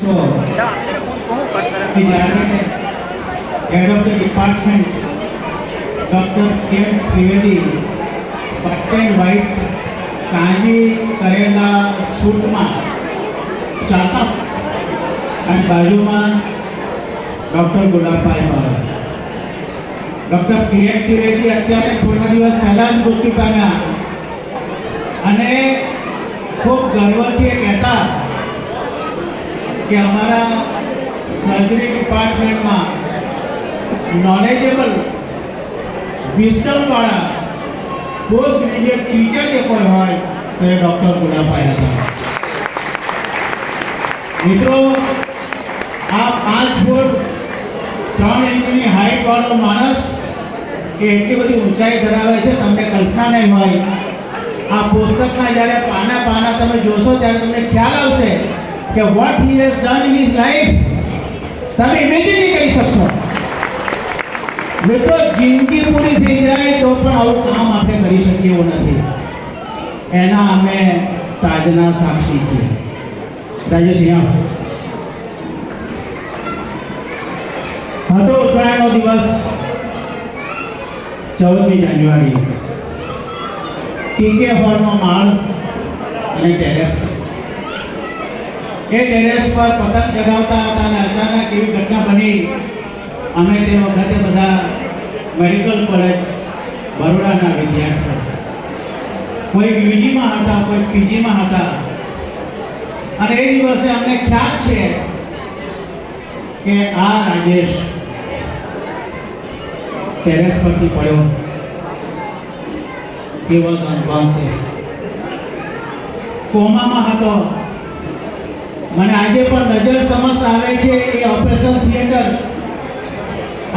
So, head of the department, Dr. K. Trivedi, Captain White, કાજી કરેલા સૂટમાં ચાલતા અને બાજુમાં ડૉક્ટર ગુલાબભાઈ પર ડૉક્ટર કિરણ ત્રિવેદી અત્યારે થોડા દિવસ પહેલાં જ મૃત્યુ પામ્યા અને ખૂબ ગર્વથી એ કહેતા કે અમારા સર્જરી ડિપાર્ટમેન્ટમાં નોલેજેબલ વિસ્ડમવાળા પોસ્ટ ગ્રેજ્યુએટ ટીચર જે કોઈ હોય તો એ ડૉક્ટર ગુલાબભાઈ હતા. મિત્રો, આ 5 ફૂટ 3 ઇંચની હાઈટ વાળો માણસ એ એટલી બધી ઊંચાઈ ધરાવે છે, તમને કલ્પના નહીં હોય. આ પુસ્તકના જ્યારે પાના તમે જોશો ત્યારે તમને ખ્યાલ આવશે કે what he has done in his life. તમે ઇમેજિન નહીં કરી શકશો. મિત્રો, જિંદગી પૂરી થઈ જાય તો પણ આવું કામ આપણે કરી શકીએ એવું નથી. એના અમે તાજના સાક્ષી છીએ. રાજેશિયા હતો ઉત્તરાયણનો દિવસ 14મી જાન્યુઆરી. ટીકે હોલનો માળ અને ટેરેસ. એ ટેરેસ પર પતંગ ચગાવતા હતા અને અચાનક એવી ઘટના બની. અમે તે વખતે બધા મેડિકલ કોલેજ બરોડાના વિદ્યાર્થીઓ, કોઈ યુજીમાં હતા, કોઈ પીજીમાં હતા. અને એ દિવસે અમને ખ્યાલ છે કે આ રાજેશ ટેરેસ પરથી પડ્યો. હી વોઝ અનકોન્શિયસ, કોમામાં હતો. મને આજે પણ નજર સમક્ષ આવે છે એ ઓપરેશન થિયેટર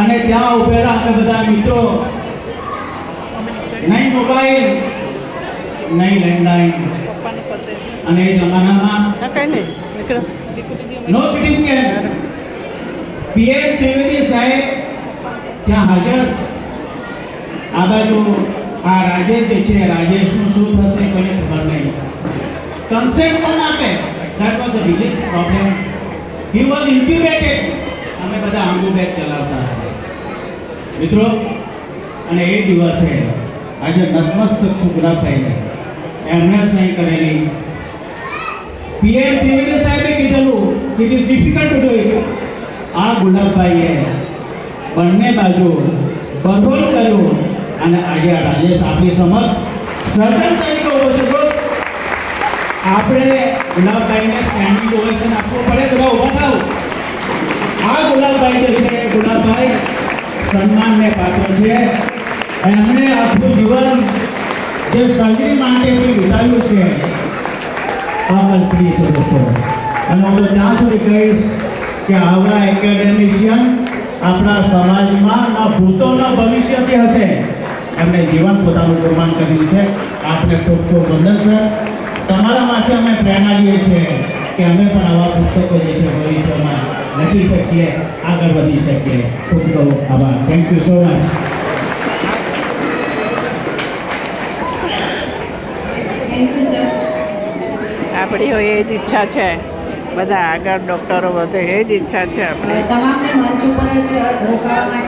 અને ત્યાં ઉભેલા અમે બધા મિત્રો. નહીં મોબાઈલ, નહીં લેન્ડલાઈન, અને એ જમાનામાં નો સિટી સ્કેન. પીએમ ત્રિવેદી સાહેબ ત્યાં હાજર. આ બાજુ આ રાજેશ જે છે, રાજેશનું શું થશે કોઈને ખબર નહીં. કન્સેન્ટ કોણ આપે? That was the biggest problem. He was intubated. અમે બધા આંગુ બેગ ચલાવતા હતા. મિત્રો, અને એ દિવસે આજે નતમસ્તક ગુલાબભાઈને એમણે સહી કરેલી. પીએમ ત્રિવેદી સાહેબે કીધેલું it is difficult to do it. આ ગુલાબભાઈએ બંને બાજુ બરોલ કર્યું અને આજે રાજેશ આપણી સમક્ષ સર્જન તરીકે ઉભો છે. આપણે ગુલાબભાઈને સ્ટેન્ડિંગ ઓવેશન આપવું પડે. બધા ઊભા થાવ. આ ગુલાબભાઈ જે છે, ગુલાબભાઈ સન્માનને પાત્ર છે. એમણે આખું જીવન જે સર્જરી માટે વિતાવ્યું છે અકલ્પનીય છે દોસ્તો. અને હું ત્યાં સુધી કહીશ કે આવા એકેડેમિશિયન આપણા સમાજમાં ન ભૂતો ન ભવિષ્યથી હશે. એમણે જીવન પોતાનું નિર્માણ કર્યું છે. આપણે ખૂબ ખૂબ વંદન સર. તમારા માટે અમે પ્રેરણા લઈએ છીએ કે અમે પણ આવા પુસ્તકો જે છે ભવિષ્યમાં લખી શકીએ, આગળ વધી શકીએ. ખૂબ ખૂબ આભાર. Thank you so much. આપણી હોય એ જ ઈચ્છા છે, બધા આગળ ડૉક્ટરો વધે એ જ ઈચ્છા છે આપણે. તમામને મંચ ઉપર જ રોકાવા